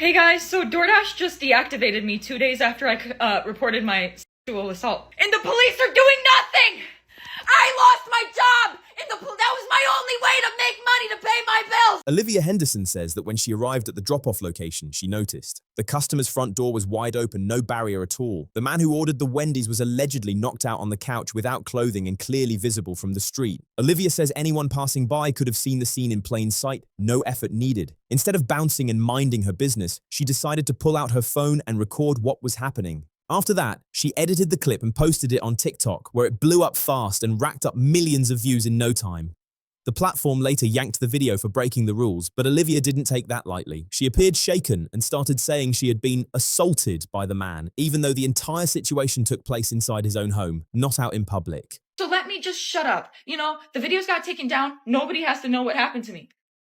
Hey guys, so DoorDash just deactivated me 2 days after I reported my sexual assault. And the police are doing nothing! I lost my job! And that was my only way to make money to pay my bills! Olivia Henderson says that when she arrived at the drop-off location, she noticed. The customer's front door was wide open, no barrier at all. The man who ordered the Wendy's was allegedly knocked out on the couch without clothing and clearly visible from the street. Olivia says anyone passing by could have seen the scene in plain sight, no effort needed. Instead of bouncing and minding her business, she decided to pull out her phone and record what was happening. After that, she edited the clip and posted it on TikTok, where it blew up fast and racked up millions of views in no time. The platform later yanked the video for breaking the rules, but Olivia didn't take that lightly. She appeared shaken and started saying she had been assaulted by the man, even though the entire situation took place inside his own home, not out in public. So let me just shut up. You know, the videos got taken down. Nobody has to know what happened to me.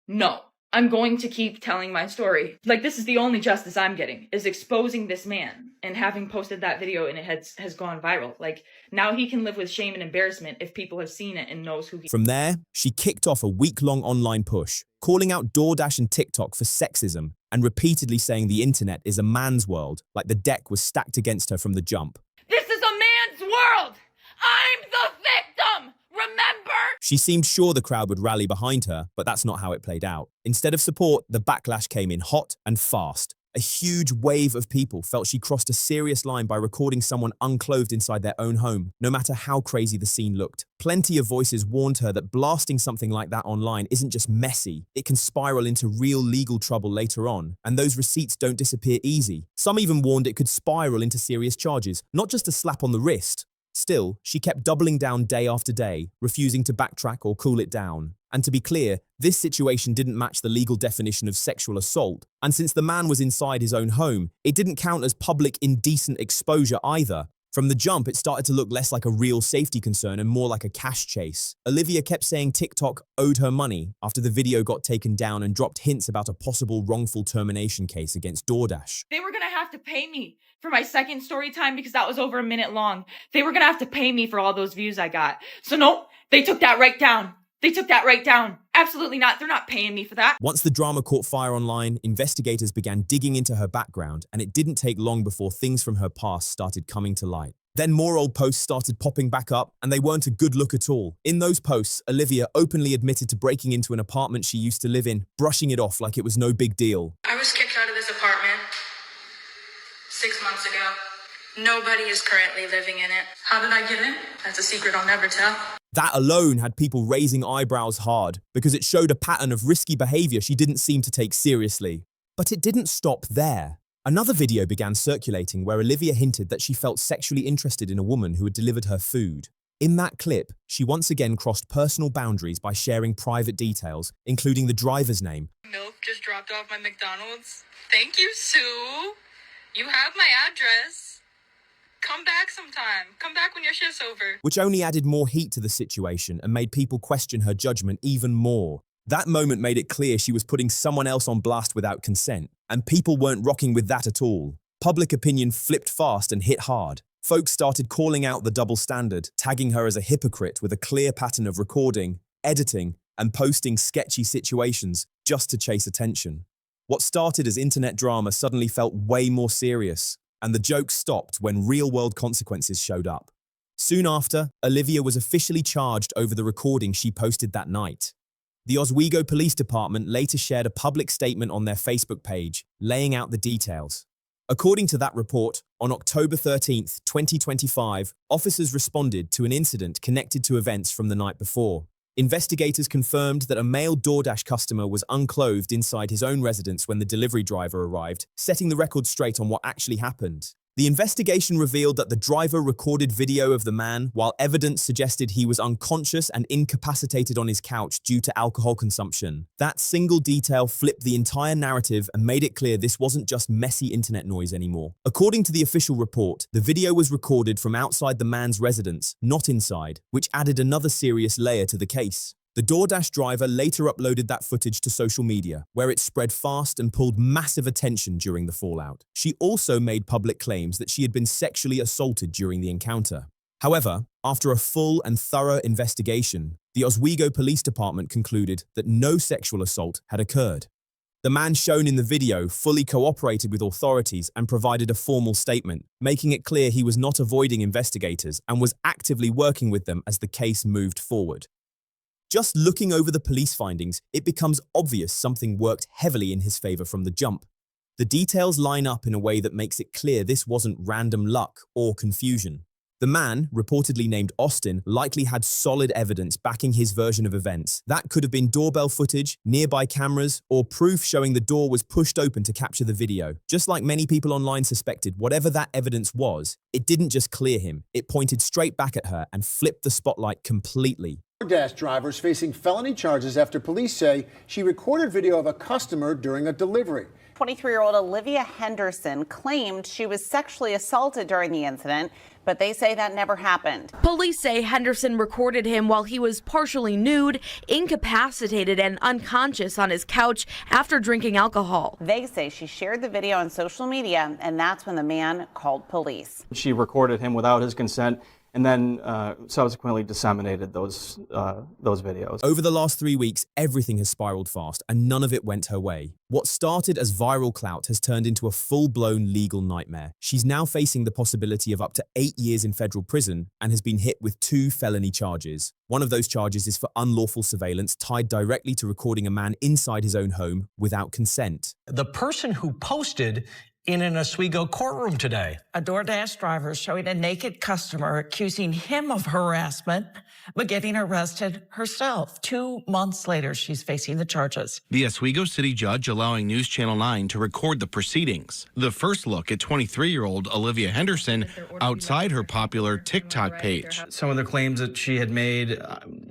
No. I'm going to keep telling my story. Like, this is the only justice I'm getting, is exposing this man and having posted that video and it has gone viral. Like, now he can live with shame and embarrassment if people have seen it and knows who he is. From there, she kicked off a week-long online push, calling out DoorDash and TikTok for sexism and repeatedly saying the internet is a man's world, like the deck was stacked against her from the jump. This is a man's world! I'm the victim! Remember? She seemed sure the crowd would rally behind her, but that's not how it played out. Instead of support, the backlash came in hot and fast. A huge wave of people felt she crossed a serious line by recording someone unclothed inside their own home, no matter how crazy the scene looked. Plenty of voices warned her that blasting something like that online isn't just messy, it can spiral into real legal trouble later on, and those receipts don't disappear easy. Some even warned it could spiral into serious charges, not just a slap on the wrist. Still, she kept doubling down day after day, refusing to backtrack or cool it down. And to be clear, this situation didn't match the legal definition of sexual assault, and since the man was inside his own home, it didn't count as public indecent exposure either. From the jump, it started to look less like a real safety concern and more like a cash chase. Olivia kept saying TikTok owed her money after the video got taken down and dropped hints about a possible wrongful termination case against DoorDash. They were gonna have to pay me for my second story time because that was over a minute long. They were gonna have to pay me for all those views I got. So nope, they took that right down. They took that right down. Absolutely not. They're not paying me for that. Once the drama caught fire online, investigators began digging into her background, and it didn't take long before things from her past started coming to light. Then more old posts started popping back up, and they weren't a good look at all. In those posts, Olivia openly admitted to breaking into an apartment she used to live in, brushing it off like it was no big deal. I was kicked out of this apartment 6 months ago. Nobody is currently living in it. How did I get in? That's a secret I'll never tell. That alone had people raising eyebrows hard because it showed a pattern of risky behavior she didn't seem to take seriously. But it didn't stop there. Another video began circulating where Olivia hinted that she felt sexually interested in a woman who had delivered her food. In that clip, she once again crossed personal boundaries by sharing private details, including the driver's name. Milk just dropped off my McDonald's. Thank you, Sue. You have my address. Come back sometime. Come back when your shift's over. Which only added more heat to the situation and made people question her judgment even more. That moment made it clear she was putting someone else on blast without consent, and people weren't rocking with that at all. Public opinion flipped fast and hit hard. Folks started calling out the double standard, tagging her as a hypocrite with a clear pattern of recording, editing, and posting sketchy situations just to chase attention. What started as internet drama suddenly felt way more serious, and the jokes stopped when real-world consequences showed up. Soon after, Olivia was officially charged over the recording she posted that night. The Oswego Police Department later shared a public statement on their Facebook page, laying out the details. According to that report, on October 13, 2025, officers responded to an incident connected to events from the night before. Investigators confirmed that a male DoorDash customer was unclothed inside his own residence when the delivery driver arrived, setting the record straight on what actually happened. The investigation revealed that the driver recorded video of the man, while evidence suggested he was unconscious and incapacitated on his couch due to alcohol consumption. That single detail flipped the entire narrative and made it clear this wasn't just messy internet noise anymore. According to the official report, the video was recorded from outside the man's residence, not inside, which added another serious layer to the case. The DoorDash driver later uploaded that footage to social media, where it spread fast and pulled massive attention during the fallout. She also made public claims that she had been sexually assaulted during the encounter. However, after a full and thorough investigation, the Oswego Police Department concluded that no sexual assault had occurred. The man shown in the video fully cooperated with authorities and provided a formal statement, making it clear he was not avoiding investigators and was actively working with them as the case moved forward. Just looking over the police findings, it becomes obvious something worked heavily in his favor from the jump. The details line up in a way that makes it clear this wasn't random luck or confusion. The man, reportedly named Austin, likely had solid evidence backing his version of events. That could have been doorbell footage, nearby cameras, or proof showing the door was pushed open to capture the video. Just like many people online suspected, whatever that evidence was, it didn't just clear him. It pointed straight back at her and flipped the spotlight completely. DoorDash drivers facing felony charges after police say she recorded video of a customer during a delivery. 23-year-old Olivia Henderson claimed she was sexually assaulted during the incident, but they say that never happened. Police say Henderson recorded him while he was partially nude, incapacitated, and unconscious on his couch after drinking alcohol. They say she shared the video on social media, and that's when the man called police. She recorded him without his consent and then subsequently disseminated those videos. Over the last 3 weeks, everything has spiraled fast, and none of it went her way. What started as viral clout has turned into a full-blown legal nightmare. She's now facing the possibility of up to 8 years in federal prison and has been hit with 2 felony charges. One of those charges is for unlawful surveillance tied directly to recording a man inside his own home without consent. The person who posted in an Oswego courtroom today. A DoorDash driver showing a naked customer accusing him of harassment, but getting arrested herself. 2 months later, she's facing the charges. The Oswego City judge allowing News Channel 9 to record the proceedings. The first look at 23-year-old Olivia Henderson outside her popular TikTok page. Some of the claims that she had made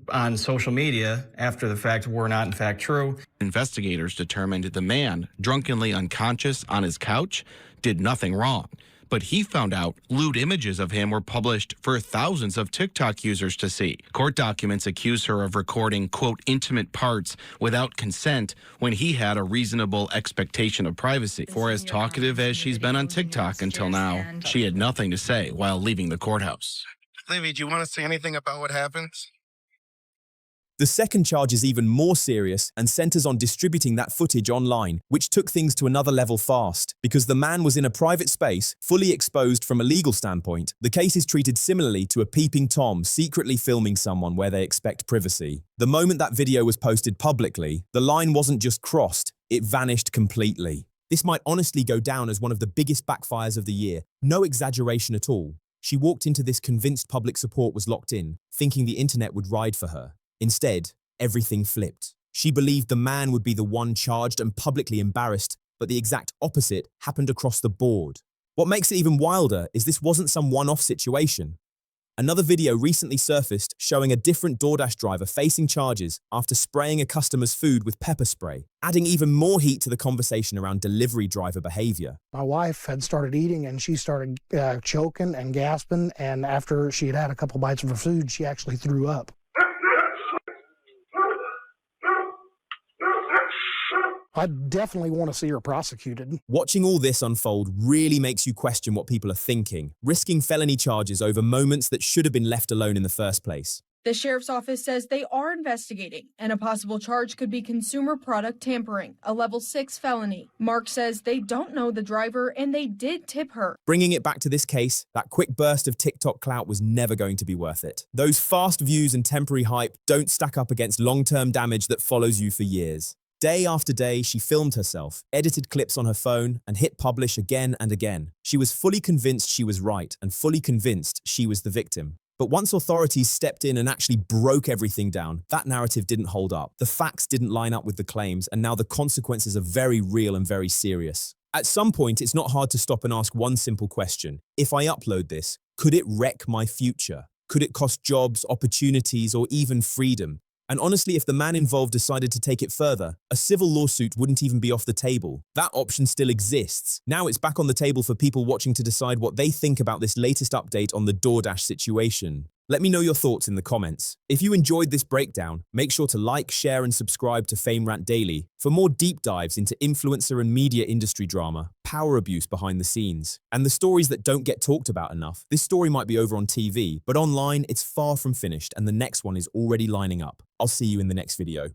on social media after the fact were not in fact true. Investigators determined the man, drunkenly unconscious on his couch, did nothing wrong. But he found out lewd images of him were published for thousands of TikTok users to see. Court documents accuse her of recording, quote, intimate parts without consent when he had a reasonable expectation of privacy. For as talkative as she's been on TikTok until now, she had nothing to say while leaving the courthouse. Livy, do you want to say anything about what happens? The second charge is even more serious and centers on distributing that footage online, which took things to another level fast. Because the man was in a private space, fully exposed from a legal standpoint, the case is treated similarly to a peeping Tom secretly filming someone where they expect privacy. The moment that video was posted publicly, the line wasn't just crossed, it vanished completely. This might honestly go down as one of the biggest backfires of the year, no exaggeration at all. She walked into this convinced public support was locked in, thinking the internet would ride for her. Instead, everything flipped. She believed the man would be the one charged and publicly embarrassed, but the exact opposite happened across the board. What makes it even wilder is this wasn't some one-off situation. Another video recently surfaced showing a different DoorDash driver facing charges after spraying a customer's food with pepper spray, adding even more heat to the conversation around delivery driver behavior. My wife had started eating and she started choking and gasping, and after she had had a couple bites of her food, she actually threw up. I definitely want to see her prosecuted. Watching all this unfold really makes you question what people are thinking, risking felony charges over moments that should have been left alone in the first place. The sheriff's office says they are investigating, and a possible charge could be consumer product tampering, a level 6 felony. Mark says they don't know the driver and they did tip her. Bringing it back to this case, that quick burst of TikTok clout was never going to be worth it. Those fast views and temporary hype don't stack up against long-term damage that follows you for years. Day after day, she filmed herself, edited clips on her phone, and hit publish again and again. She was fully convinced she was right and fully convinced she was the victim. But once authorities stepped in and actually broke everything down, that narrative didn't hold up. The facts didn't line up with the claims, and now the consequences are very real and very serious. At some point, it's not hard to stop and ask one simple question. If I upload this, could it wreck my future? Could it cost jobs, opportunities, or even freedom? And honestly, if the man involved decided to take it further, a civil lawsuit wouldn't even be off the table. That option still exists. Now it's back on the table for people watching to decide what they think about this latest update on the DoorDash situation. Let me know your thoughts in the comments. If you enjoyed this breakdown, make sure to like, share, and subscribe to Fame Rant Daily for more deep dives into influencer and media industry drama, power abuse behind the scenes, and the stories that don't get talked about enough. This story might be over on TV, but online it's far from finished, and the next one is already lining up. I'll see you in the next video.